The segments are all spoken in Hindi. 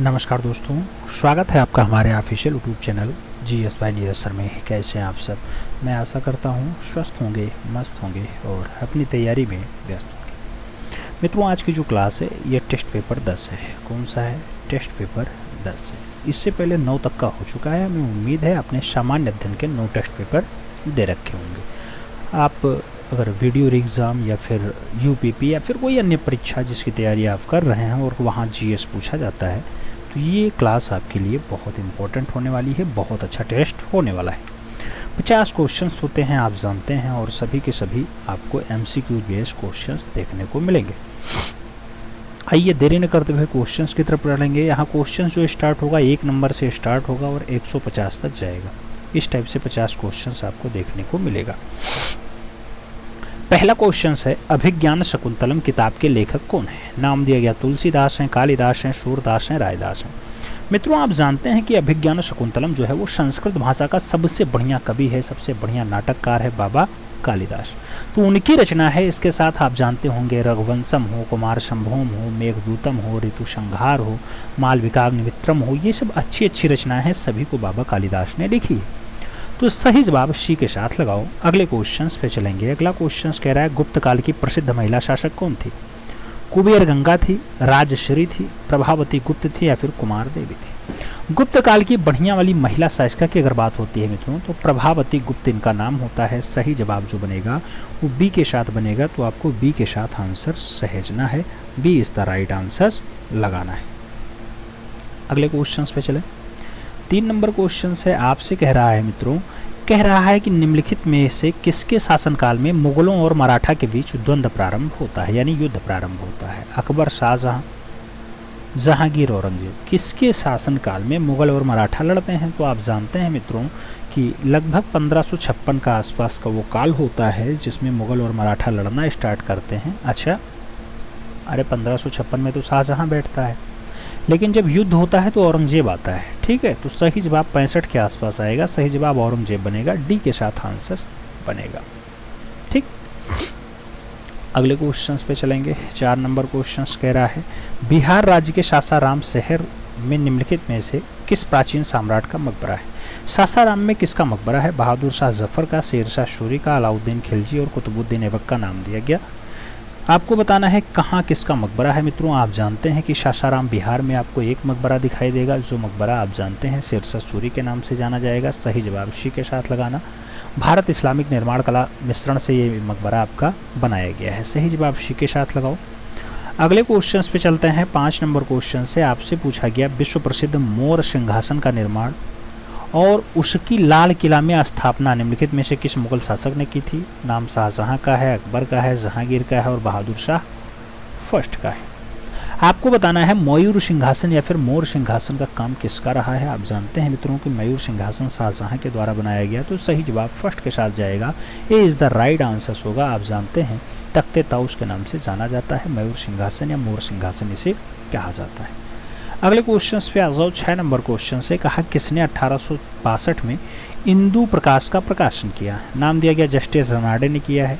नमस्कार दोस्तों, स्वागत है आपका हमारे official YouTube channel GS by Neeraj sir में। कैसे हैं आप सब? मैं आशा करता हूं स्वस्थ होंगे, मस्त होंगे और अपनी तैयारी में व्यस्त होंगे। मित्रों, आज की जो क्लास है ये टेस्ट पेपर 10 है। कौन सा है? टेस्ट पेपर 10 है। इससे पहले 9 तक का हो चुका है। हमें उम्मीद है अपने सामान्य अध्ययन के 9 टेस्ट पेपर दे रखे होंगे। आप अगर वीडियो एग्ज़ाम या फिर UPP या फिर कोई अन्य परीक्षा जिसकी तैयारी आप कर रहे हैं और वहाँ GS पूछा जाता है, तो ये क्लास आपके लिए बहुत इम्पोर्टेंट होने वाली है। बहुत अच्छा टेस्ट होने वाला है। 50 क्वेश्चंस होते हैं, आप जानते हैं, और सभी के सभी आपको MCQ बेस्ड क्वेश्चंस देखने को मिलेंगे। आइए देरी न करते हुए क्वेश्चंस की तरफ बढ़ेंगे। यहाँ क्वेश्चंस जो स्टार्ट होगा 1 नंबर से स्टार्ट होगा और 150 तक जाएगा। इस टाइप से 50 क्वेश्चंस आपको देखने को मिलेगा। पहला क्वेश्चन है, अभिज्ञान शकुंतलम किताब के लेखक कौन है? नाम दिया गया तुलसीदास हैं, कालिदास हैं, सूरदास हैं, रायदास हैं। मित्रों, आप जानते हैं कि अभिज्ञान शकुंतलम जो है वो संस्कृत भाषा का सबसे बढ़िया कवि है, सबसे बढ़िया नाटककार है बाबा कालिदास। तो उनकी रचना है। इसके साथ आप जानते होंगे रघुवंशम हो, कुमार संभवम हो, मेघदूतम हो, ऋतुसंहार हो, मालविकाग्निमित्रम हो, ये सब अच्छी अच्छी रचनाएं हैं, सभी को बाबा कालिदास ने लिखी है। तो सही जवाब सी के साथ लगाओ। अगले क्वेश्चंस पे चलेंगे। अगला क्वेश्चंस कह रहा है, गुप्त काल की प्रसिद्ध महिला शासक कौन थी? कुबेर गंगा थी, राजश्री थी, प्रभावती गुप्त थी या फिर कुमार देवी थी? गुप्त काल की बढ़िया वाली महिला शासिका की अगर बात होती है मित्रों, तो प्रभावती गुप्त इनका नाम होता है। सही जवाब जो बनेगा वो बी के साथ बनेगा, तो आपको बी के साथ आंसर सहेजना है। B is the right answer लगाना है। अगले क्वेश्चंस पे चले। 3 नंबर क्वेश्चन है, आपसे कह रहा है मित्रों, कह रहा है कि निम्नलिखित में से किसके शासनकाल में मुगलों और मराठा के बीच द्वंद्व प्रारंभ होता है, यानी युद्ध प्रारंभ होता है? अकबर, शाहजहां, जहांगीर, औरंगजेब। किसके शासनकाल में मुगल और मराठा लड़ते हैं? तो आप जानते हैं मित्रों कि लगभग 1556 का आसपास का वो काल होता है जिसमें मुगल और मराठा लड़ना स्टार्ट करते हैं। अच्छा, अरे 1556 में तो शाहजहां बैठता है, लेकिन जब युद्ध होता है तो औरंगजेब आता है। ठीक है, तो सही जवाब 65 के आसपास आएगा। सही जवाब औरंगजेब बनेगा। डी के साथ आंसर बनेगा। ठीक, अगले क्वेश्चंस पे चलेंगे। 4 नंबर क्वेश्चंस कह रहा है, बिहार राज्य के सासाराम शहर में निम्नलिखित में से किस प्राचीन सम्राट का मकबरा है? सासाराम में किसका मकबरा है? बहादुर शाह जफर का, शेरशाह सूरी का, अलाउद्दीन खिलजी और कुतुबुद्दीन ऐबक का नाम दिया गया। आपको बताना है कहाँ किसका मकबरा है। मित्रों, आप जानते हैं कि सासाराम बिहार में आपको एक मकबरा दिखाई देगा, जो मकबरा आप जानते हैं शेरशाह सूरी के नाम से जाना जाएगा। सही जवाब सी के साथ लगाना। भारत इस्लामिक निर्माण कला मिश्रण से ये मकबरा आपका बनाया गया है। सही जवाब सी के साथ लगाओ। अगले क्वेश्चन पे चलते हैं। 5 नंबर क्वेश्चन से आपसे पूछा गया, विश्व प्रसिद्ध मोर सिंहासन का निर्माण और उसकी लाल किला में स्थापना निम्नलिखित में से किस मुगल शासक ने की थी? नाम शाहजहां का है, अकबर का है, जहांगीर का है और बहादुर शाह फर्स्ट का है। आपको बताना है मयूर सिंहासन या फिर मोर सिंहासन का काम किसका रहा है? आप जानते हैं मित्रों कि मयूर सिंहासन शाहजहां के द्वारा बनाया गया, तो सही जवाब फर्स्ट के साथ जाएगा। A is the right answer होगा। आप जानते हैं तख्ते ताउस के नाम से जाना जाता है। मयूर सिंहासन या मोर सिंहासन इसे कहा जाता है। अगले क्वेश्चन पे आ जाओ। 6 नंबर क्वेश्चन से कहा, किसने 1862 में इंदु प्रकाश का प्रकाशन किया? नाम दिया गया जस्टिस रनाडे ने किया है,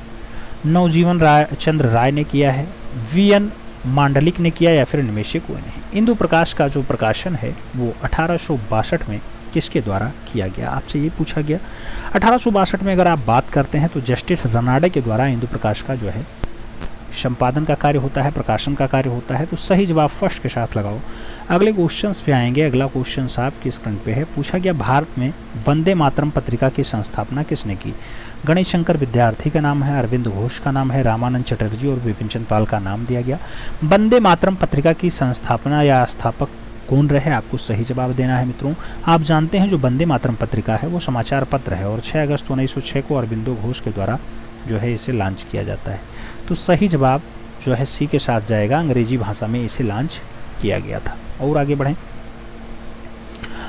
नवजीवन चंद्र राय ने किया है, VN मांडलिक ने किया या फिर निमेशी कोई ने? इंदु प्रकाश का जो प्रकाशन है वो 1862 में किसके द्वारा किया गया? आपसे ये पूछा गया। 1862 में अगर आप बात करते हैं तो जस्टिस रनाडे के द्वारा इंदु प्रकाश का जो है संपादन का कार्य होता है, प्रकाशन का कार्य होता है। तो सही जवाब फर्स्ट के साथ लगाओ। अगले क्वेश्चंस पे आएंगे। अगला क्वेश्चन आपकी स्क्रीन पे है। पूछा गया, भारत में वंदे मातरम पत्रिका की संस्थापना किसने की? गणेश शंकर विद्यार्थी का नाम है, अरविंद घोष का नाम है, रामानंद चटर्जी और विपिन चंद्र पाल का नाम दिया गया। वंदे मातरम पत्रिका की संस्थापना या स्थापक कौन रहे? आपको सही जवाब देना है मित्रों। आप जानते हैं जो वंदे मातरम पत्रिका है वो समाचार पत्र है और 6 अगस्त 1906 को अरविंदो घोष के द्वारा जो है इसे लॉन्च किया जाता है। तो सही जवाब जो है सी के साथ जाएगा। अंग्रेजी भाषा में इसे लॉन्च किया गया था। और आगे बढ़ें।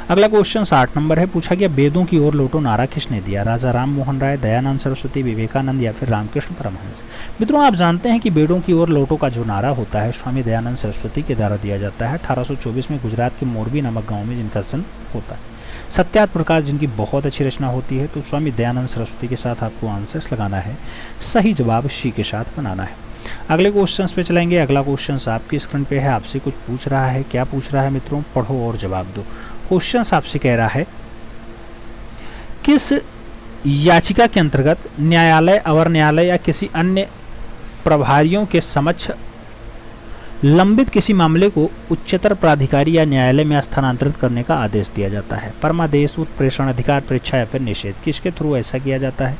अगला क्वेश्चन 8 नंबर है। पूछा गया, वेदों की ओर लौटो नारा किसने दिया? राजा राम मोहन राय, दयानंद सरस्वती, विवेकानंद या फिर रामकृष्ण परमहंस? मित्रों, आप जानते हैं कि वेदों की ओर लौटो का जो नारा होता है स्वामी दयानंद सरस्वती के द्वारा दिया जाता है। 1824 में गुजरात के मोरबी नामक गाँव में जिनका जन्म होता है। सत्यार्थ प्रकाश जिनकी बहुत अच्छी रचना होती है। तो स्वामी दयानंद सरस्वती के साथ आपको आंसर्स लगाना है। सही जवाब सी के साथ बनाना है। अगले क्वेश्चन पे चलेंगे। अगला क्वेश्चन आपकी स्क्रीन पे है, आपसे कुछ पूछ रहा है। क्या पूछ रहा है मित्रों, पढ़ो और जवाब दो। क्वेश्चन आपसे कह रहा है किस याचिका के अंतर्गत न्यायालय, अवर न्यायालय या किसी अन्य प्रभारियों के समक्ष लंबित किसी मामले को उच्चतर प्राधिकारी या न्यायालय में स्थानांतरित करने का आदेश दिया जाता है? परमादेश, उत्प्रेषण, अधिकार परीक्षा या फिर निषेध, किसके थ्रू ऐसा किया जाता है?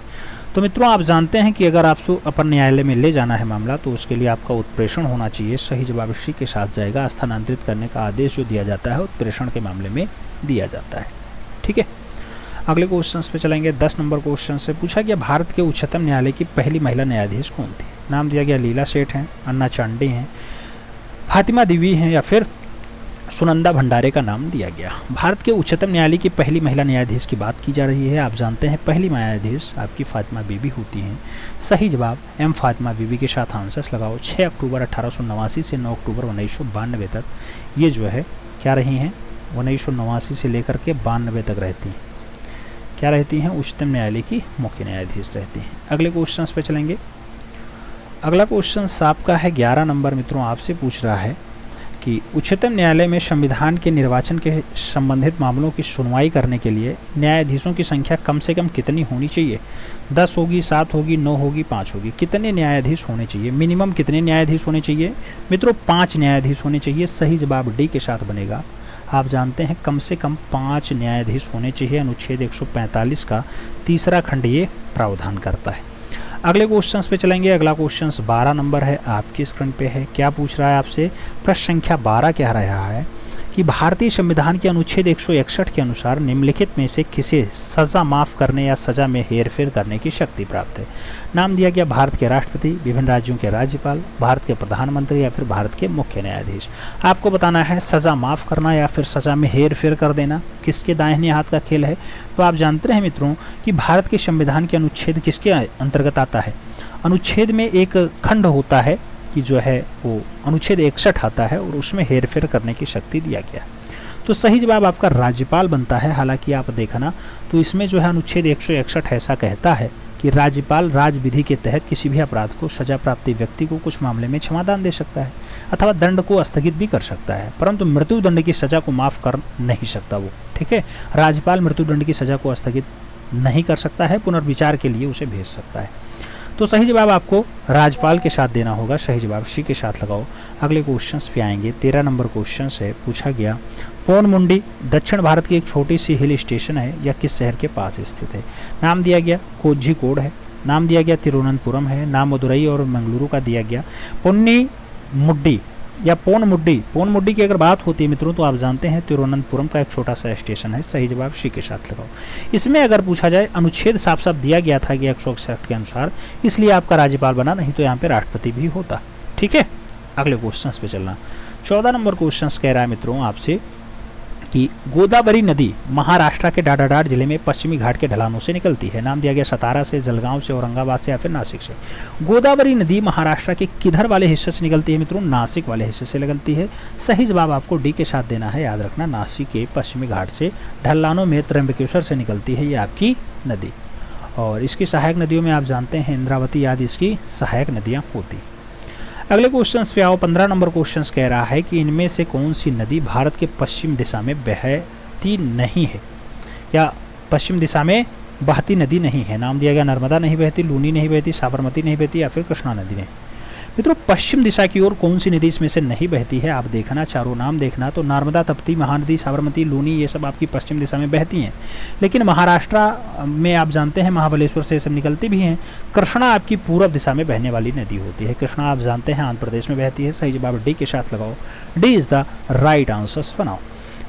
तो मित्रों आप जानते हैं कि अगर आपको अपर न्यायालय में ले जाना है मामला, तो उसके लिए आपका उत्प्रेषण होना चाहिए। सही जवाब इसी के साथ जाएगा। स्थानांतरित करने का आदेश जो दिया जाता है उत्प्रेषण के मामले में दिया जाता है। ठीक है, अगले क्वेश्चन पे चलेंगे। 10 नंबर क्वेश्चन से पूछा गया भारत के उच्चतम न्यायालय की पहली महिला न्यायाधीश कौन थी? नाम दिया गया लीला सेठ हैं, अन्ना चांडी हैं, फातिमा देवी हैं या फिर सुनंदा भंडारे का नाम दिया गया। भारत के उच्चतम न्यायालय की पहली महिला न्यायाधीश की बात की जा रही है। आप जानते हैं पहली न्यायाधीश आपकी फातिमा बीबी होती हैं। सही जवाब एम फातिमा बीबी के साथ आंसर्स लगाओ। 6 अक्टूबर 1889 से 9 अक्टूबर 1992 तक ये जो है क्या रही हैं, 1989 से लेकर के 92 तक रहती हैं। क्या रहती हैं? उच्चतम न्यायालय की मुख्य न्यायाधीश रहती हैं। अगले क्वेश्चन पे चलेंगे। अगला क्वेश्चन आपका है 11 नंबर। मित्रों आपसे पूछ रहा है कि उच्चतम न्यायालय में संविधान के निर्वाचन के संबंधित मामलों की सुनवाई करने के लिए न्यायाधीशों की संख्या कम से कम कितनी होनी चाहिए? 10 होगी, 7 होगी, 9 होगी, 5 होगी? कितने न्यायाधीश होने चाहिए? मिनिमम कितने न्यायाधीश होने चाहिए? मित्रों 5 न्यायाधीश होने चाहिए। सही जवाब डी के साथ बनेगा। आप जानते हैं कम से कम 5 न्यायाधीश होने चाहिए। अनुच्छेद 145 का तीसरा खंड ये प्रावधान करता है। अगले क्वेश्चन पे चलेंगे। अगला क्वेश्चन 12 नंबर है, आपकी स्क्रीन पे है। क्या पूछ रहा है आपसे? प्रश्न संख्या 12 कह रहा है कि भारतीय संविधान के अनुच्छेद 161 के अनुसार निम्नलिखित में से किसे सजा माफ करने या सजा में हेरफेर करने की शक्ति प्राप्त है? नाम दिया गया भारत के राष्ट्रपति, विभिन्न राज्यों के राज्यपाल, भारत के प्रधानमंत्री या फिर भारत के मुख्य न्यायाधीश। आपको बताना है सजा माफ करना या फिर सजा में हेरफेर कर देना किसके दाहिने हाथ का खेल है। तो आप जानते हैं मित्रों कि भारत के संविधान के अनुच्छेद किसके अंतर्गत आता है? अनुच्छेद में एक खंड होता है कि जो है वो अनुच्छेद 61 आता है और उसमें हेरफेर करने की शक्ति दिया गया। तो सही जवाब आपका राज्यपाल बनता है। हालांकि आप देखना तो इसमें जो है अनुच्छेद 161 ऐसा कहता है कि राज्यपाल राज विधि के तहत किसी भी अपराध को सजा प्राप्ति व्यक्ति को कुछ मामले में क्षमादान दे सकता है अथवा दंड को स्थगित भी कर सकता है, परंतु मृत्यु दंड की सजा को माफ कर नहीं सकता वो। ठीक है, राज्यपाल मृत्यु दंड की सजा को स्थगित नहीं कर सकता है, पुनर्विचार के लिए उसे भेज सकता है। तो सही जवाब आपको राज्यपाल के साथ देना होगा। सही जवाब सी के साथ लगाओ। अगले क्वेश्चंस पे आएंगे। 13 नंबर क्वेश्चन है, पूछा गया पौनमुंडी दक्षिण भारत की एक छोटी सी हिल स्टेशन है या किस शहर के पास स्थित है? नाम दिया गया कोझिकोड है, नाम दिया गया तिरुवनंतपुरम है, नाम मदुरई और मंगलुरु का दिया गया। पुन्नी मुड्डी या पौनमुड्डी की अगर बात होती है मित्रों तो आप जानते हैं तिरुवनंतपुरम का एक छोटा सा स्टेशन है। सही जवाब सी के साथ लगाओ। इसमें अगर पूछा जाए अनुच्छेद साफ साफ दिया गया था कि 161 के अनुसार, इसलिए आपका राज्यपाल बना, नहीं तो यहाँ पे राष्ट्रपति भी होता। ठीक है, अगले क्वेश्चन पे चलना। 14 नंबर क्वेश्चन कह रहा है मित्रों आपसे कि गोदावरी नदी महाराष्ट्र के डाडाडार जिले में पश्चिमी घाट के ढलानों से निकलती है। नाम दिया गया सतारा से, जलगांव से, औरंगाबाद से या फिर नासिक से। गोदावरी नदी महाराष्ट्र के किधर वाले हिस्से से निकलती है मित्रों? नासिक वाले हिस्से से निकलती है। सही जवाब आपको डी के साथ देना है। याद रखना नासिक के पश्चिमी घाट से ढलानों में त्र्यंबकेश्वर से निकलती है ये आपकी नदी। और इसकी सहायक नदियों में आप जानते हैं इंद्रावती आदि इसकी सहायक नदियाँ होती। अगले क्वेश्चन पे आओ। 15 नंबर क्वेश्चन कह रहा है कि इनमें से कौन सी नदी भारत के पश्चिम दिशा में बहती नहीं है या पश्चिम दिशा में बहती नदी नहीं है? नाम दिया गया नर्मदा नहीं बहती, लूनी नहीं बहती, साबरमती नहीं बहती या फिर कृष्णा नदी नहीं। मित्रों पश्चिम दिशा की ओर कौन सी नदी इसमें से नहीं बहती है? आप देखना, चारों नाम देखना तो नर्मदा, तप्ती, महानदी, साबरमती, लूनी ये सब आपकी पश्चिम दिशा में बहती हैं। लेकिन महाराष्ट्र में आप जानते हैं महाबलेश्वर से ये सब निकलती भी हैं। कृष्णा आपकी पूर्व दिशा में बहने वाली नदी होती है। कृष्णा आप जानते हैं आंध्र प्रदेश में बहती है। सही जवाब डी के साथ लगाओ। D is the right answer बनाओ।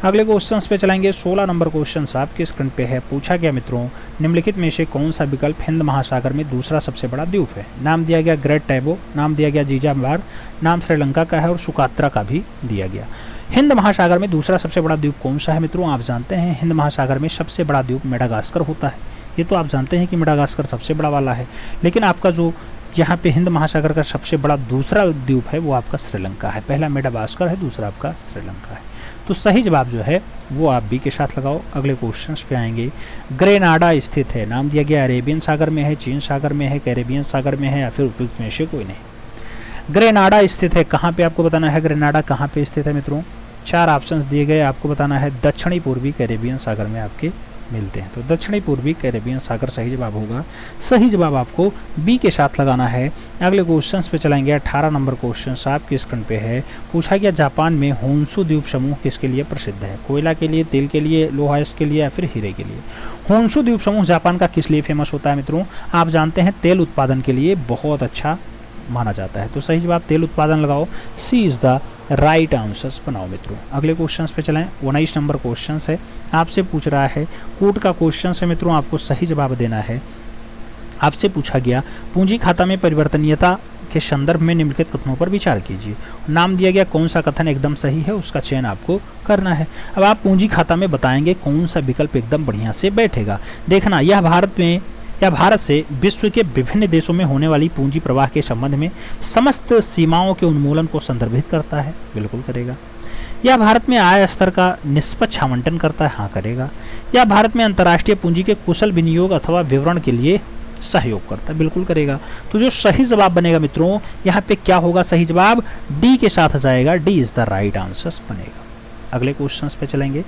अगले क्वेश्चन पे चलेंगे। 16 नंबर क्वेश्चन आपके स्क्रीन पे है। पूछा गया मित्रों निम्नलिखित में से कौन सा विकल्प हिंद महासागर में दूसरा सबसे बड़ा द्वीप है? नाम दिया गया ग्रेट टैबो, नाम दिया गया जीजाबार, नाम श्रीलंका का है और सुकात्रा का भी दिया गया। हिंद महासागर में दूसरा सबसे बड़ा द्वीप कौन सा है मित्रों? आप जानते हैं हिंद महासागर में सबसे बड़ा द्वीप मेडागास्कर होता है। ये तो आप जानते हैं कि मेडागास्कर सबसे बड़ा वाला है। लेकिन आपका जो यहाँ पे हिंद महासागर का सबसे बड़ा दूसरा द्वीप है वो आपका श्रीलंका है। पहला मेडागास्कर है, दूसरा आपका श्रीलंका है। तो सही जवाब जो है वो आप बी के साथ लगाओ। अगले क्वेश्चन पे आएंगे। ग्रेनाडा स्थित है। नाम दिया गया अरेबियन सागर में है, चीन सागर में है, कैरेबियन सागर में है या फिर उपयुक्त में से कोई नहीं। ग्रेनाडा स्थित है, कहाँ पे आपको बताना है ग्रेनाडा कहाँ पे स्थित है मित्रों। 4 ऑप्शंस दिए गए, आपको बताना है दक्षिणी पूर्वी कैरेबियन सागर में आपके मिलते हैं। तो दक्षिणी पूर्वी कैरेबियन सागर सही जवाब होगा। सही जवाब आपको बी के साथ लगाना है। अगले क्वेश्चंस पे चलेंगे। 18 नंबर क्वेश्चन आपके स्क्रीन पे है। पूछा गया जापान में होन्शु द्वीप समूह किसके लिए प्रसिद्ध है? कोयला के लिए, तेल के लिए, लोहा के लिए या फिर हीरे के लिए? होन्शु द्वीप समूह जापान का किस लिए फेमस होता है मित्रों? आप जानते हैं तेल उत्पादन के लिए बहुत अच्छा माना जाता है। तो सही जवाब तेल उत्पादन लगाओ। सी इज द राइट आंसर्स बनाओ मित्रों। अगले क्वेश्चंस पे चलें। 19 नंबर क्वेश्चन है, आपसे पूछ रहा है कूट का क्वेश्चन है मित्रों, आपको सही जवाब देना है। आपसे पूछा गया पूंजी खाता में परिवर्तनीयता के संदर्भ में निम्नलिखित कथनों पर विचार कीजिए। नाम दिया गया, कौन सा कथन एकदम सही है उसका चयन आपको करना है। अब आप पूंजी खाता में बताएंगे कौन सा विकल्प एकदम बढ़िया से बैठेगा। देखना, यह भारत से विश्व के विभिन्न देशों में होने वाली पूंजी प्रवाह के संबंध में समस्त सीमाओं के उन्मूलन को संदर्भित करता है, बिल्कुल करेगा। यह भारत में आय स्तर का निष्पक्ष आवंटन करता है, हाँ करेगा। यह भारत में अंतर्राष्ट्रीय पूंजी के कुशल विनियोग अथवा विवरण के लिए सहयोग करता है, बिल्कुल करेगा। तो जो सही जवाब बनेगा मित्रों, यहाँ पे क्या होगा? सही जवाब डी के साथ जाएगा। D is the right answer बनेगा। अगले क्वेश्चन पे चलेंगे।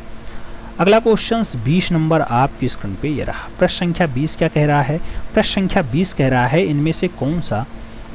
अगला क्वेश्चन 20 नंबर आपकी स्क्रीन पे ये रहा। प्रश्न संख्या 20 क्या कह रहा है? प्रश्न संख्या 20 कह रहा है इनमें से कौन सा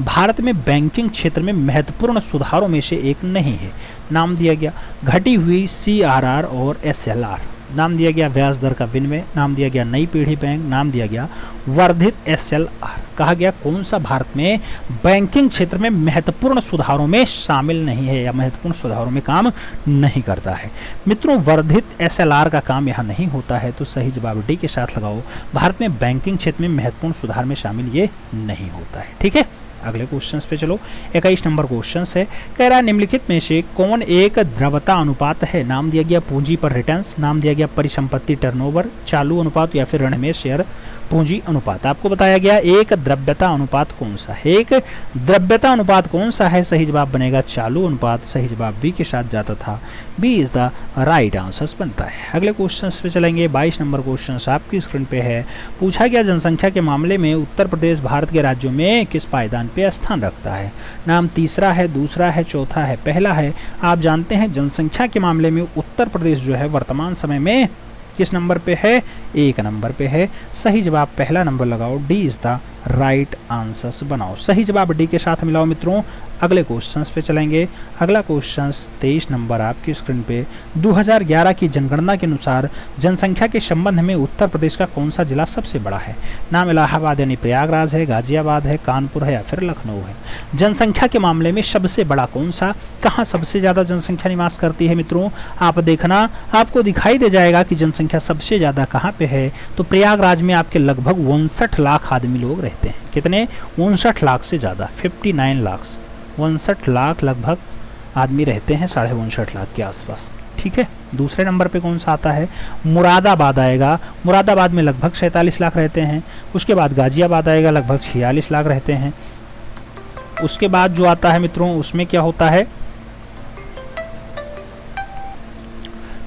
भारत में बैंकिंग क्षेत्र में महत्वपूर्ण सुधारों में से एक नहीं है? नाम दिया गया घटी हुई CRR और SLR, नाम दिया गया ब्याज दर का विनिमय, नाम दिया गया नई पीढ़ी बैंक, नाम दिया गया वर्धित SLR। कहा गया कौन सा भारत में बैंकिंग क्षेत्र में महत्वपूर्ण सुधारों में शामिल नहीं है या महत्वपूर्ण सुधारों में काम नहीं करता है? मित्रों, वर्धित SLR का काम यहाँ नहीं होता है। तो सही जवाब डी के साथ लगाओ। भारत में बैंकिंग क्षेत्र में महत्वपूर्ण सुधार में शामिल ये नहीं होता है। ठीक है, अगले क्वेश्चंस पे चलो। 21 नंबर क्वेश्चंस है, कह रहा है निम्नलिखित में से कौन एक द्रव्यता अनुपात है? नाम दिया गया पूंजी पर रिटर्न्स, नाम दिया गया परिसंपत्ति टर्नओवर, चालू अनुपात या फिर ऋण में शेयर पूंजी अनुपात। आपको बताया गया एक द्रव्यता अनुपात कौन सा है? एक द्रव्यता अनुपात कौन सा है? सही जवाब बनेगा चालू अनुपात। सही जवाब बी के साथ जाता था। B is the right answer बनता है। अगले क्वेश्चन पे चलेंगे। 22 नंबर क्वेश्चन आपकी स्क्रीन पे है। पूछा गया जनसंख्या के मामले में उत्तर प्रदेश भारत के राज्यों में किस पायदान पे स्थान रखता है? नाम तीसरा है, दूसरा है, चौथा है, पहला है। आप जानते हैं जनसंख्या के मामले में उत्तर प्रदेश जो है वर्तमान समय में किस नंबर पे है? 1 नंबर पे है। सही जवाब पहला नंबर लगाओ। D is the right answers बनाओ। सही जवाब डी के साथ मिलाओ मित्रों। अगले क्वेश्चंस पे चलेंगे। अगला क्वेश्चन 23 नंबर आपकी स्क्रीन पे। 2011 की जनगणना के अनुसार जनसंख्या के संबंध में उत्तर प्रदेश का कौन सा जिला सबसे बड़ा है? नाम इलाहाबाद यानी प्रयागराज है, गाजियाबाद है, कानपुर है या फिर लखनऊ है? जनसंख्या के मामले में सबसे बड़ा कौन सा, कहाँ सबसे ज्यादा जनसंख्या निवास करती है मित्रों? आप देखना, आपको दिखाई दे जाएगा कि जनसंख्या सबसे ज्यादा कहाँ पे है। तो प्रयागराज में आपके लगभग 59 लाख आदमी लोग रहते हैं। कितने? 59 लाख से ज्यादा, 59 लाख, 59 लाख लगभग आदमी रहते हैं 59.5 लाख के आसपास। ठीक है, दूसरे नंबर पे कौन सा आता है? मुरादाबाद आएगा। मुरादाबाद में लगभग 47 लाख रहते हैं। उसके बाद गाजियाबाद आएगा, लगभग 46 लाख रहते हैं। उसके बाद जो आता है मित्रों, उसमें क्या होता है?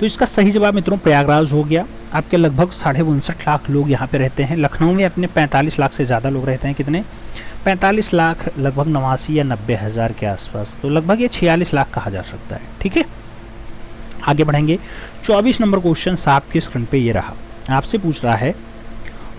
तो इसका सही जवाब मित्रों प्रयागराज हो गया। आपके लगभग 59.5 लाख लोग यहाँ पे रहते हैं। लखनऊ में अपने 45 लाख से ज़्यादा लोग रहते हैं। कितने? 45 लाख, लगभग 89 या 90 हज़ार के आसपास। तो लगभग ये 46 लाख कहा जा सकता है। ठीक है, आगे बढ़ेंगे। 24 नंबर क्वेश्चन आपकी स्क्रीन पे ये रहा। आपसे पूछ रहा है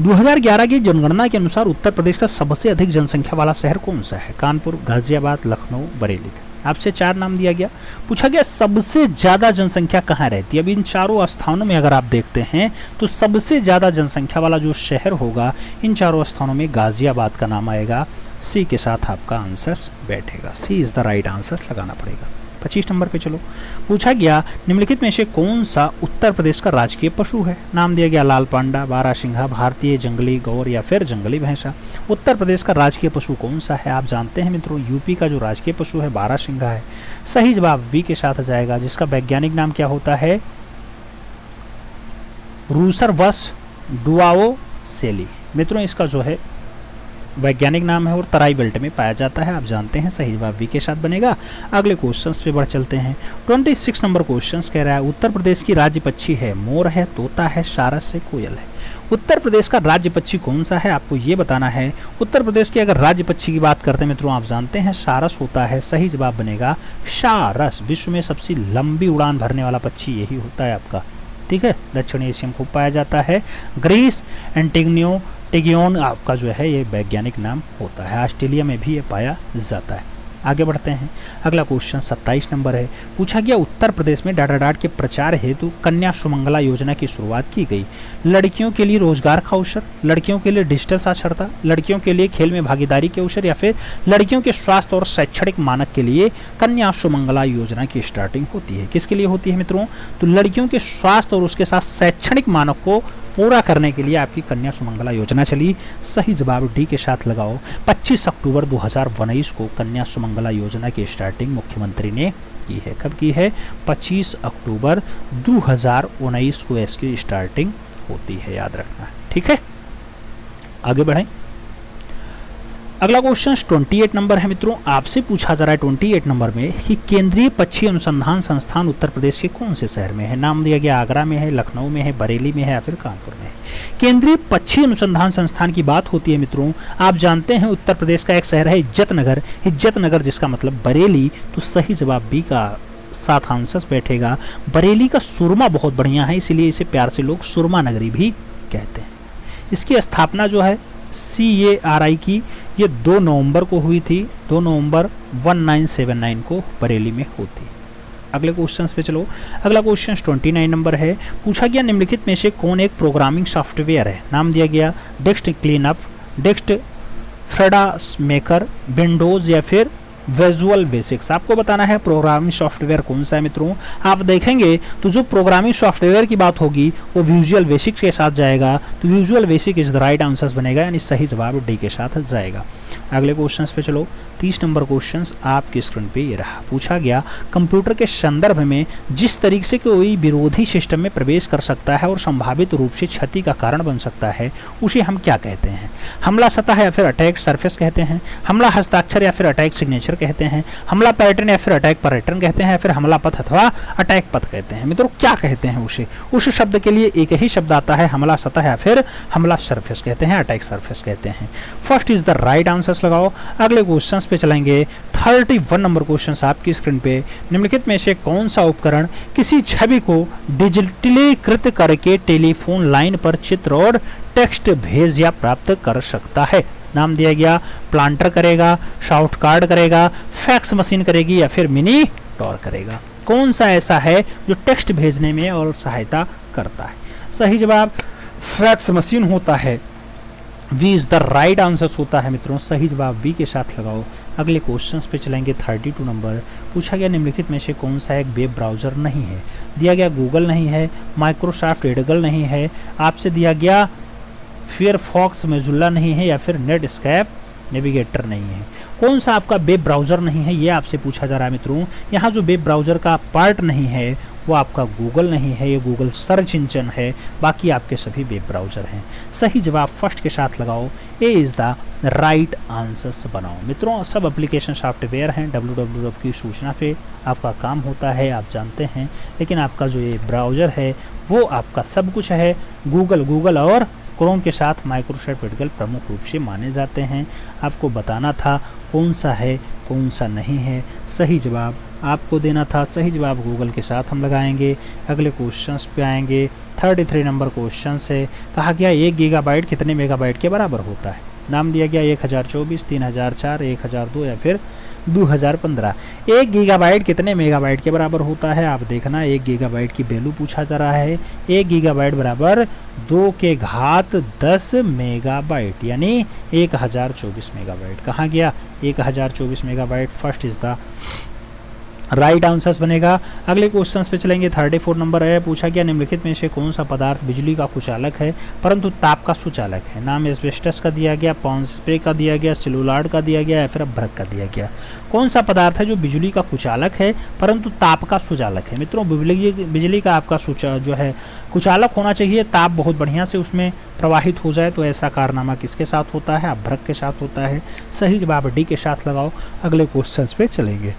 2011 की जनगणना के अनुसार उत्तर प्रदेश का सबसे अधिक जनसंख्या वाला शहर कौन सा है? कानपुर, गाजियाबाद, लखनऊ, बरेली। आपसे 4 नाम दिया गया। पूछा गया सबसे ज्यादा जनसंख्या कहाँ रहती है? अब इन चारों स्थानों में अगर आप देखते हैं तो सबसे ज्यादा जनसंख्या वाला जो शहर होगा इन चारों स्थानों में गाजियाबाद का नाम आएगा। सी के साथ आपका आंसर बैठेगा। सी इज द राइट आंसर लगाना पड़ेगा। 25 नंबर पे चलो। पूछा गया निम्नलिखित में से कौन सा उत्तर प्रदेश का राजकीय पशु है? नाम दिया गया लाल पांडा, बारहसिंघा, भारतीय जंगली गौर या फिर जंगली भैंसा। उत्तर प्रदेश का राजकीय पशु कौन सा है? आप जानते हैं मित्रों, यूपी का जो राजकीय पशु है बारहसिंघा है। सही जवाब वी के साथ जाएगा, जिसका वैज्ञानिक नाम क्या होता है? रूसरवस डुआओसेली। मित्रों, इसका जो है वैज्ञानिक नाम है और तराई बेल्ट में पाया जाता है, आप जानते हैं। सही जवाब बी के साथ बनेगा। अगले क्वेश्चंस पे बढ़ चलते हैं। 26 नंबर क्वेश्चन कह रहा है उत्तर प्रदेश की राज्य पक्षी है, मोर है, तोता है, सारस है, कोयल है। उत्तर प्रदेश का राज्य पक्षी कौन सा है, आपको ये बताना है। उत्तर प्रदेश के अगर राज्य पक्षी की बात करते हैं मित्रों, आप जानते हैं सारस होता है। सही जवाब बनेगा सारस। विश्व में सबसे लंबी उड़ान भरने वाला पक्षी यही होता है आपका, ठीक है। दक्षिण एशिया में खूब पाया जाता है। ग्रीस एंटिग्नियो टिगियोन आपका जो है ये वैज्ञानिक नाम होता है। ऑस्ट्रेलिया में भी ये पाया जाता है। आगे बढ़ते हैं। अगला क्वेश्चन 27 नंबर है। पूछा गया उत्तर प्रदेश में डाटाडाट के प्रचार हेतु कन्या सुमंगला योजना की शुरुआत की गई। लड़कियों के लिए रोजगार का अवसर, लड़कियों के लिए डिजिटल साक्षरता, लड़कियों के लिए खेल में भागीदारी के अवसर, या फिर लड़कियों के स्वास्थ्य और शैक्षणिक मानक के लिए कन्या सुमंगला योजना की स्टार्टिंग होती है। किसके लिए होती है मित्रों? तो लड़कियों के स्वास्थ्य और उसके साथ शैक्षणिक मानक को पूरा करने के लिए आपकी कन्या सुमंगला योजना चली। सही जवाब डी के साथ लगाओ। 25 अक्टूबर 2019 को कन्या सुमंगला योजना की स्टार्टिंग मुख्यमंत्री ने की है। कब की है? 25 अक्टूबर 2019 को इसकी स्टार्टिंग होती है, याद रखना, ठीक है। आगे बढ़ें। अगला क्वेश्चन 28 नंबर है मित्रों। आपसे पूछा जा रहा है 28 नंबर में कि केंद्रीय पक्षी अनुसंधान संस्थान उत्तर प्रदेश के कौन से शहर में है। नाम दिया गया आगरा में है, लखनऊ में है, बरेली में है, या फिर कानपुर में है। केंद्रीय पक्षी अनुसंधान संस्थान की बात होती है मित्रों, आप जानते हैं उत्तर प्रदेश का एक शहर है इज्जतनगर। इज्जतनगर जिसका मतलब बरेली, तो सही जवाब बी का साथ आंसर बैठेगा। बरेली का सुरमा बहुत बढ़िया है, इसीलिए इसे प्यार से लोग सुरमा नगरी भी कहते हैं। इसकी स्थापना जो है CARI की ये 2 नवंबर को हुई थी। 2 नवंबर 1979 को बरेली में होती। अगले क्वेश्चन पे चलो। अगला क्वेश्चन 29 नंबर है। पूछा गया निम्नलिखित में से कौन एक प्रोग्रामिंग सॉफ्टवेयर है। नाम दिया गया desk cleanup, desk Freda maker, Windows, या फिर विजुअल बेसिक्स। आपको बताना है प्रोग्रामिंग सॉफ्टवेयर कौन सा है मित्रों। आप देखेंगे तो जो प्रोग्रामिंग सॉफ्टवेयर की बात होगी वो विजुअल बेसिक्स के साथ जाएगा, तो visual basic is the right answer बनेगा, यानी सही जवाब डी के साथ जाएगा। अगले क्वेश्चन पे चलो। 30 नंबर क्वेश्चन आपकी स्क्रीन पे ये रहा। पूछा गया कंप्यूटर के संदर्भ में जिस तरीके से कोई विरोधी सिस्टम में प्रवेश कर सकता है और संभावित रूप से क्षति का कारण बन सकता है, उसे हम क्या कहते हैं। हमला सतह या फिर अटैक सरफेस कहते हैं, हमला हस्ताक्षर या फिर अटैक सिग्नेचर कहते हैं, हमला पैटर्न या फिर अटैक पैटर्न कहते हैं, या फिर हमला पथ अथवा अटैक पथ कहते हैं। मित्रों क्या कहते हैं उसे? उस शब्द के लिए एक ही शब्द आता है, हमला सतह या फिर हमला सरफेस कहते हैं, अटैक सरफेस कहते हैं। First is the right answer लगाओ। अगले क्वेश्चंस पे चलेंगे। 31 नंबर क्वेश्चन आपकी स्क्रीन पे। निम्नलिखित में से कौन सा उपकरण किसी छवि को डिजिटलीकृत करके टेलीफोन लाइन पर चित्र और टेक्स्ट भेज या प्राप्त कर सकता है। नाम दिया गया प्लांटर करेगा, शॉर्ट कार्ड करेगा, फैक्स मशीन करेगी, या फिर मिनी टॉर करेगा। कौन सा ऐसा है जो टेक्स्ट भेजने में और सहायता करता है? सही जवाब फैक्स मशीन होता है। B is the right answer होता है मित्रों। सही जवाब वी के साथ लगाओ। अगले क्वेश्चंस पे चलेंगे। 32 नंबर। पूछा गया निम्नलिखित में से कौन सा एक वेब ब्राउज़र नहीं है। दिया गया गूगल नहीं है, माइक्रोसॉफ्ट एडगल नहीं है, आपसे दिया गया फायरफॉक्स मोजिल्ला नहीं है, या फिर नेटस्केप नेविगेटर नहीं है। कौन सा आपका वेब ब्राउज़र नहीं है, ये आपसे पूछा जा रहा है मित्रों। यहाँ जो वेब ब्राउज़र का पार्ट नहीं है वो आपका गूगल नहीं है, ये गूगल सर्च इंजन है, बाकी आपके सभी वेब ब्राउज़र हैं। सही जवाब फर्स्ट के साथ लगाओ। A is the right answers बनाओ। मित्रों सब एप्लीकेशन सॉफ्टवेयर हैं, www की सूचना पे आपका काम होता है, आप जानते हैं, लेकिन आपका जो ये ब्राउज़र है वो आपका सब कुछ है। गूगल और क्रोम के साथ माइक्रोसॉफ्ट एडगल प्रमुख रूप से माने जाते हैं। आपको बताना था कौन सा है कौन सा नहीं है, सही जवाब आपको देना था। सही जवाब गूगल के साथ हम लगाएंगे। अगले क्वेश्चंस पे आएंगे। 33 नंबर क्वेश्चन है। कहा गया 1 गीगाबाइट कितने मेगाबाइट के बराबर होता है। नाम दिया गया 1024, 3004, 1002, या फिर 2015। 1 गीगाबाइट कितने मेगाबाइट के बराबर होता है? आप देखना 1 गीगाबाइट की वैल्यू पूछा जा रहा है। 1 गीगाबाइट बराबर 2 के घात 10 मेगाबाइट, यानी 1024 मेगाबाइट। कहाँ गया 1024 megabyte? First is the right answers बनेगा। अगले क्वेश्चन पे चलेंगे। 34 नंबर है, पूछा गया निम्नलिखित में से कौन सा पदार्थ बिजली का कुचालक है परंतु ताप का सुचालक है। नाम एस्बेस्टस का दिया गया, पॉन्स स्प्रे का दिया गया, सेलुलॉइड का दिया गया या फिर अभ्रक का दिया गया। कौन सा पदार्थ है जो बिजली का कुचालक है परंतु ताप का सुचालक है। मित्रों बिजली का आपका जो है कुचालक होना चाहिए, ताप बहुत बढ़िया से उसमें प्रवाहित हो जाए। तो ऐसा कारनामा किसके साथ होता है? अभ्रक के साथ होता है। सही जवाब डी के साथ लगाओ। अगले क्वेश्चन पे चलेंगे।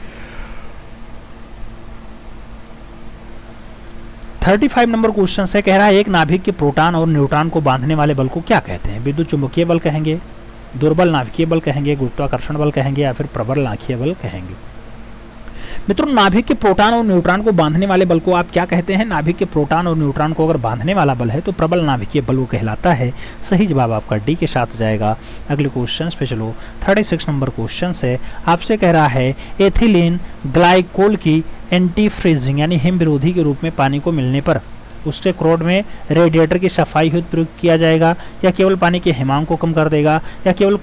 35 नंबर क्वेश्चन से कह रहा है एक नाभिक के प्रोटॉन और न्यूट्रॉन को बांधने वाले बल को क्या कहते हैं? विद्युत चुंबकीय बल कहेंगे, दुर्बल नाभिकीय बल कहेंगे, गुरुत्वाकर्षण बल कहेंगे या फिर प्रबल नाभिकीय बल कहेंगे। मित्रों नाभिक के प्रोटॉन और न्यूट्रॉन को बांधने वाले बल को आप क्या कहते हैं? नाभिक के प्रोटॉन और न्यूट्रॉन को अगर बांधने वाला बल है तो प्रबल नाभिकीय बल वो कहलाता है। सही जवाब आपका डी के साथ जाएगा। अगले क्वेश्चन पे चलो। 36 नंबर क्वेश्चन है, आपसे कह रहा है एथिलीन ग्लाइकोल की एंटी फ्रीजिंग यानी हिम विरोधी के रूप में पानी को मिलने पर उसके क्रोड में रेडिएटर की सफाई हेतु प्रयोग किया जाएगा, या केवल पानी के हिमांक को कम कर देगा, या केवल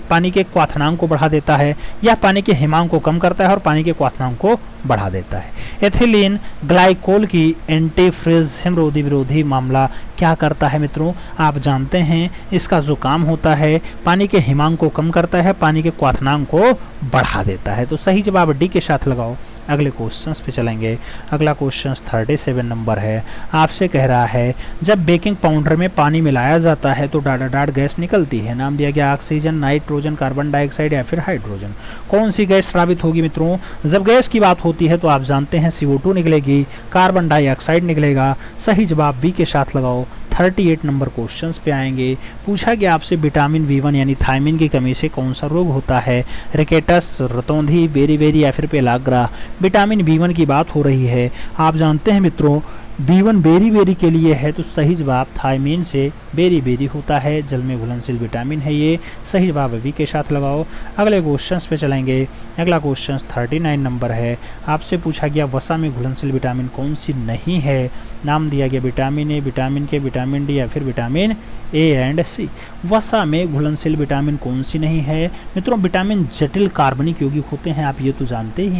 पानी के क्वाथनांक को बढ़ा देता है, या पानी के हिमांक को कम करता है और पानी के क्वाथनांक को बढ़ा देता है। एथिलीन ग्लाइकोल की एंटी फ्रीज हिम विरोधी मामला क्या करता है? मित्रों आप जानते हैं इसका जो काम होता है पानी के हिमांक को कम करता है, पानी के क्वाथनांक को बढ़ा देता है। तो सही जवाब डी के साथ लगाओ। अगले क्वेश्चंस पे चलेंगे। अगला क्वेश्चन 37 नंबर है, आपसे कह रहा है जब बेकिंग पाउडर में पानी मिलाया जाता है तो डाट गैस निकलती है। नाम दिया गया ऑक्सीजन, नाइट्रोजन, कार्बन डाइऑक्साइड या फिर हाइड्रोजन। कौन सी गैस स्रावित होगी? मित्रों जब गैस की बात होती है तो आप जानते हैं CO2 निकलेगी, कार्बन डाइऑक्साइड निकलेगा। सही जवाब बी के साथ लगाओ। 38 नंबर क्वेश्चंस पे आएंगे। पूछा गया आपसे विटामिन B1 यानी थायमिन की कमी से कौन सा रोग होता है? रिकेटस, रतौंधी, बेरी या फिर पेलाग्रा। विटामिन B1 की बात हो रही है। आप जानते हैं मित्रों B1 बेरी के लिए है, तो सही जवाब थायमिन से बेरी होता है। जल में घुलनशील विटामिन है ये। सही जवाब वी के साथ लगाओ। अगले क्वेश्चंस पे चलेंगे। अगला क्वेश्चन 39 नंबर है, आपसे पूछा गया वसा में घुलनशील विटामिन कौन सी नहीं है? नाम दिया गया विटामिन ए, विटामिन के, विटामिन डी या फिर विटामिन ए एंड सी। वसा में घुलनशील विटामिन कौन सी नहीं है? मित्रों विटामिन जटिल कार्बनिक यौगिक होते हैं, आप ये तो जानते ही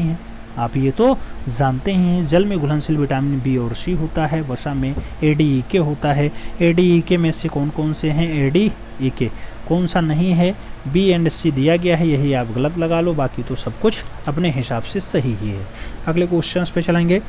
हैं। जल में घुलनशील विटामिन बी और सी होता है। वसा में ADEK होता है। ADEK में से कौन कौन से हैं? ADEK कौन सा नहीं है? बी एंड सी दिया गया है, यही आप गलत लगा लो, बाकी तो सब कुछ अपने हिसाब से सही ही है। अगले क्वेश्चन पे चलेंगे।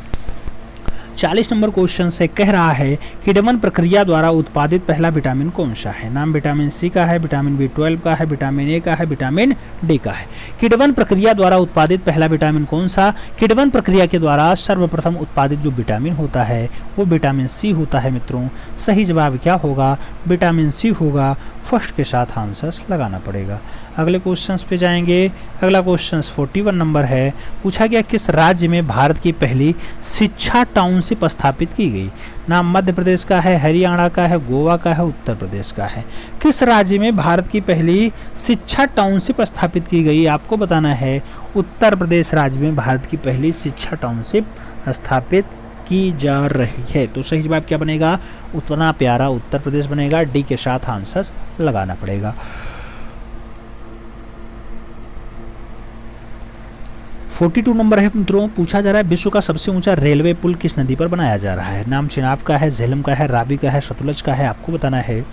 40 नंबर क्वेश्चन से कह रहा है किण्वन प्रक्रिया द्वारा उत्पादित पहला विटामिन कौन सा है? नाम विटामिन सी का है, विटामिन B12 का है, विटामिन ए का है, विटामिन डी का है। किण्वन प्रक्रिया द्वारा उत्पादित पहला विटामिन कौन सा? किण्वन प्रक्रिया के द्वारा सर्वप्रथम उत्पादित जो विटामिन होता है वो विटामिन सी होता है। मित्रों सही जवाब क्या होगा? विटामिन सी होगा। फर्स्ट के साथ आंसर्स लगाना पड़ेगा। अगले क्वेश्चंस पे जाएंगे। अगला क्वेश्चन 41 नंबर है, पूछा गया किस राज्य में भारत की पहली शिक्षा टाउनशिप स्थापित की गई? नाम मध्य प्रदेश का है, हरियाणा का है, गोवा का है, उत्तर प्रदेश का है। किस राज्य में भारत की पहली शिक्षा टाउनशिप स्थापित की गई? आपको बताना है उत्तर प्रदेश राज्य में भारत की पहली शिक्षा टाउनशिप स्थापित की जा रही है। तो सही जवाब क्या बनेगा? उतना प्यारा उत्तर प्रदेश बनेगा। डी के साथ आंसर्स लगाना पड़ेगा। 42 नंबर है मित्रों, पूछा जा रहा है विश्व का सबसे ऊंचा रेलवे पुल किस नदी पर बनाया जा रहा है? नाम चिनाब का है, झेलम का है, रावी का है, सतलज का है। आपको बताना है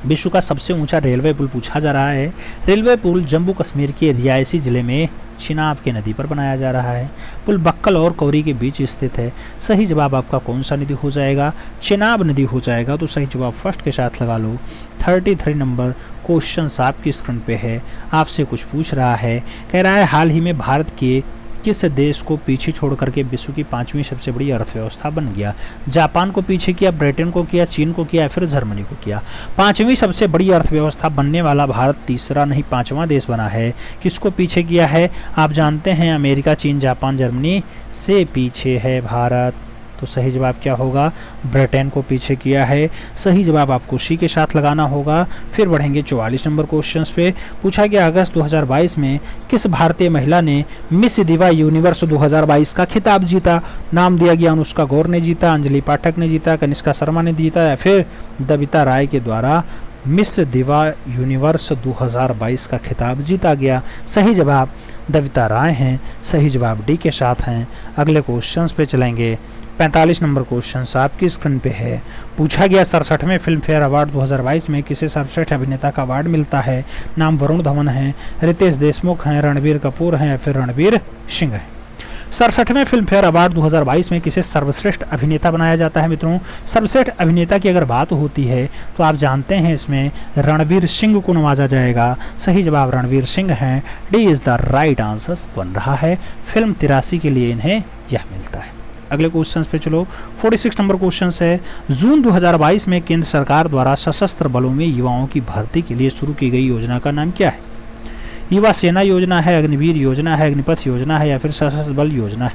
विश्व का सबसे ऊंचा रेलवे पुल पूछा जा रहा है। रेलवे पुल जम्मू कश्मीर के रियासी जिले में चिनाब के नदी पर बनाया जा रहा है। पुल बक्कल और कौरी के बीच स्थित है। सही जवाब आपका कौन सा नदी हो जाएगा? चिनाब नदी हो जाएगा। तो सही जवाब फर्स्ट के साथ लगा लो। 33 नंबर क्वेश्चन आपकी स्क्रीन पे है, आपसे कुछ पूछ रहा है। कह रहा है हाल ही में भारत के किस देश को पीछे छोड़ करके विश्व की 5वीं सबसे बड़ी अर्थव्यवस्था बन गया? जापान को पीछे किया, ब्रिटेन को किया, चीन को किया या फिर जर्मनी को किया? 5वीं सबसे बड़ी अर्थव्यवस्था बनने वाला भारत तीसरा नहीं 5वां देश बना है। किसको पीछे किया है? आप जानते हैं अमेरिका, चीन, जापान, जर्मनी से पीछे है भारत। तो सही जवाब क्या होगा? ब्रिटेन को पीछे किया है। सही जवाब आपको सी के साथ लगाना होगा। फिर बढ़ेंगे 44 नंबर क्वेश्चन पे। पूछा गया अगस्त 2022 में किस भारतीय महिला ने मिस दिवा यूनिवर्स 2022 का खिताब जीता? नाम दिया गया अनुष्का गौर ने जीता, अंजलि पाठक ने जीता, कनिष्का शर्मा ने जीता या फिर दबिता राय के द्वारा मिस दिवा यूनिवर्स 2022 का खिताब जीता गया? सही जवाब दविता राय हैं। सही जवाब डी के साथ हैं। अगले क्वेश्चंस पे चलेंगे। 45 नंबर क्वेश्चन आपकी स्क्रीन पे है। पूछा गया 67वें फिल्म फेयर अवार्ड 2022 में किसे सर्वश्रेष्ठ अभिनेता का अवार्ड मिलता है? नाम वरुण धवन है, रितेश देशमुख हैं, रणबीर कपूर हैं या फिर रणवीर सिंह है। 67वें फिल्म फेयर अवार्ड 2022 में किसे सर्वश्रेष्ठ अभिनेता बनाया जाता है? मित्रों, सर्वश्रेष्ठ अभिनेता की अगर बात होती है तो आप जानते हैं इसमें रणवीर सिंह को नवाजा जाएगा। सही जवाब रणवीर सिंह हैं। D is the right answer बन रहा है। फिल्म 83 के लिए इन्हें यह मिलता है। अगले क्वेश्चन पे चलो। 46 नंबर क्वेश्चन है। जून 2022 में केंद्र सरकार द्वारा सशस्त्र बलों में युवाओं की भर्ती के लिए शुरू की गई योजना का नाम क्या है? युवा सेना योजना है, अग्निवीर योजना है, अग्निपथ योजना है या फिर सशस्त्र बल योजना है।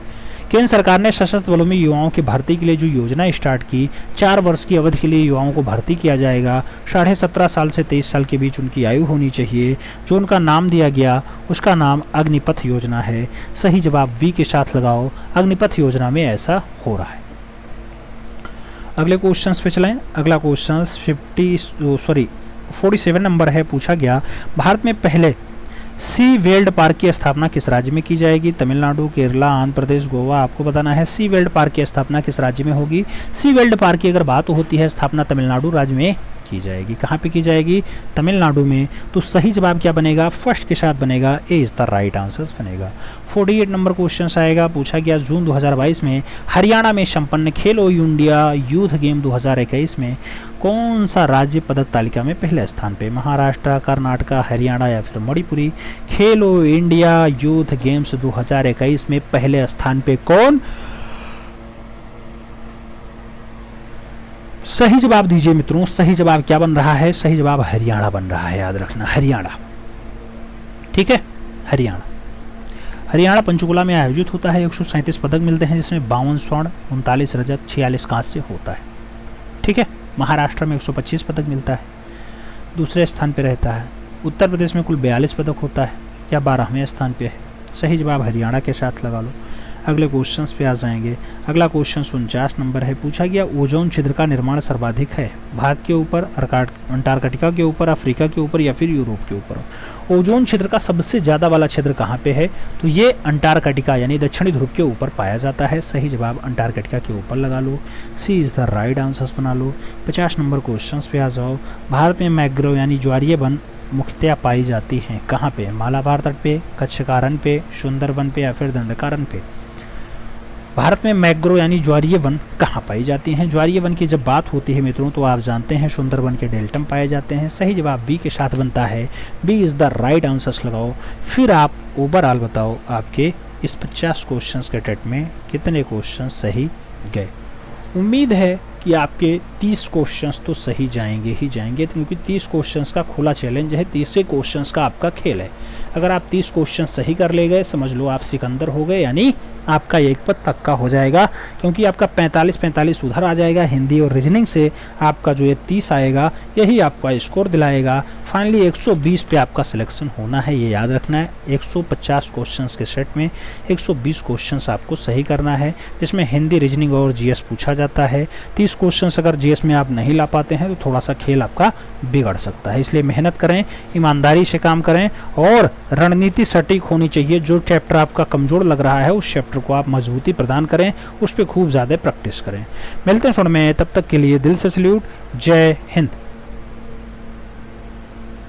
केंद्र सरकार ने सशस्त्र बलों में युवाओं की भर्ती के लिए जो योजना स्टार्ट की, 4 वर्ष की अवधि के लिए युवाओं को भर्ती किया जाएगा। 17.5 साल से 23 साल के बीच उनकी आयु होनी चाहिए। जो उनका नाम दिया गया उसका नाम अग्निपथ योजना है। सही जवाब वी के साथ लगाओ। अग्निपथ योजना में ऐसा हो रहा है। अगले क्वेश्चन पे चलें। अगला क्वेश्चन 47 नंबर है। पूछा गया भारत में पहले सी वेल्ड पार्क की स्थापना किस राज्य में की जाएगी? तमिलनाडु, केरला, आंध्र प्रदेश, गोवा। आपको बताना है सी वेल्ड पार्क की स्थापना किस राज्य में होगी। सी वेल्ड पार्क की अगर बात होती है स्थापना तमिलनाडु राज्य में की जाएगी। कहाँ पे की जाएगी? तमिलनाडु में। तो सही जवाब क्या बनेगा? फर्स्ट के साथ बनेगा। ए इज द राइट आंसर बनेगा। 48 नंबर क्वेश्चन आएगा। पूछा गया जून 2022 में हरियाणा में संपन्न खेलो इंडिया यूथ गेम 2021 में कौन सा राज्य पदक तालिका में पहले स्थान पे? महाराष्ट्र, कर्नाटका, हरियाणा या फिर मणिपुरी। खेलो इंडिया यूथ गेम्स 2021 में पहले स्थान पे कौन? सही जवाब दीजिए मित्रों। सही जवाब क्या बन रहा है? सही जवाब हरियाणा बन रहा है। याद रखना हरियाणा। ठीक है, हरियाणा। हरियाणा पंचकुला में आयोजित होता है। 137 पदक मिलते हैं जिसमें 52 स्वर्ण, 39 रजत, 46 कांस्य होता है। ठीक है। महाराष्ट्र में 125 पदक मिलता है, दूसरे स्थान पे रहता है। उत्तर प्रदेश में कुल 42 पदक होता है या 12वें स्थान पे है। सही जवाब हरियाणा के साथ लगा लो। अगले क्वेश्चंस पे आ जाएंगे। अगला क्वेश्चन 49 नंबर है। पूछा गया ओजोन छिद्र का निर्माण सर्वाधिक है भारत के ऊपर, अंटार्कटिका के ऊपर, अफ्रीका के ऊपर या फिर यूरोप के ऊपर। ओजोन छिद्र का सबसे ज़्यादा वाला छिद्र कहाँ पे है? तो ये अंटार्कटिका यानी दक्षिणी ध्रुव के ऊपर पाया जाता है। सही जवाब अंटार्कटिका के ऊपर लगा लो। सी इज़ द राइट आंसर बना लो। 50 नंबर क्वेश्चन पे आ जाओ। भारत में मैंग्रोव यानी ज्वारीय वन मुख्यतया पाई जाती हैं कहाँ पे? मालाबार तट पे, कच्छ कारण पे, सुंदरवन पे या फिर दंडकारण्य पे। भारत में मैंग्रोव यानी ज्वारीय वन कहाँ पाई जाती हैं? ज्वारीय वन की जब बात होती है मित्रों तो आप जानते हैं सुंदरवन के डेल्टा में पाए जाते हैं। सही जवाब बी के साथ बनता है। B is the right answers लगाओ। फिर आप ओवरऑल बताओ आपके इस 50 क्वेश्चंस के टेट में कितने क्वेश्चन सही गए। उम्मीद है कि आपके 30 क्वेश्चंस तो सही जाएंगे ही जाएंगे, क्योंकि 30 क्वेश्चंस का खुला चैलेंज है। 30 क्वेश्चंस का आपका खेल है। अगर आप 30 क्वेश्चन सही कर ले गए समझ लो आप सिकंदर हो गए, यानी आपका एक पद पक्का हो जाएगा, क्योंकि आपका 45 उधर आ जाएगा हिंदी और रीजनिंग से। आपका जो ये 30 आएगा यही आपका स्कोर दिलाएगा। फाइनली 120 पे आपका सिलेक्शन होना है, ये याद रखना है। 150 क्वेश्चंस के सेट में 120 क्वेश्चंस आपको सही करना है, जिसमें हिंदी, रीजनिंग और जीएस पूछा जाता है। 30 क्वेश्चंस अगर जीएस में आप नहीं ला पाते हैं तो थोड़ा सा खेल आपका बिगड़ सकता है। इसलिए मेहनत करें, ईमानदारी से काम करें और रणनीति सटीक होनी चाहिए। जो चैप्टर आपका कमजोर लग रहा है उस चैप्टर को आप मजबूती प्रदान करें, उस पर खूब ज़्यादा प्रैक्टिस करें। मिलते हैं शो में, तब तक के लिए दिल से सैल्यूट। जय हिंद।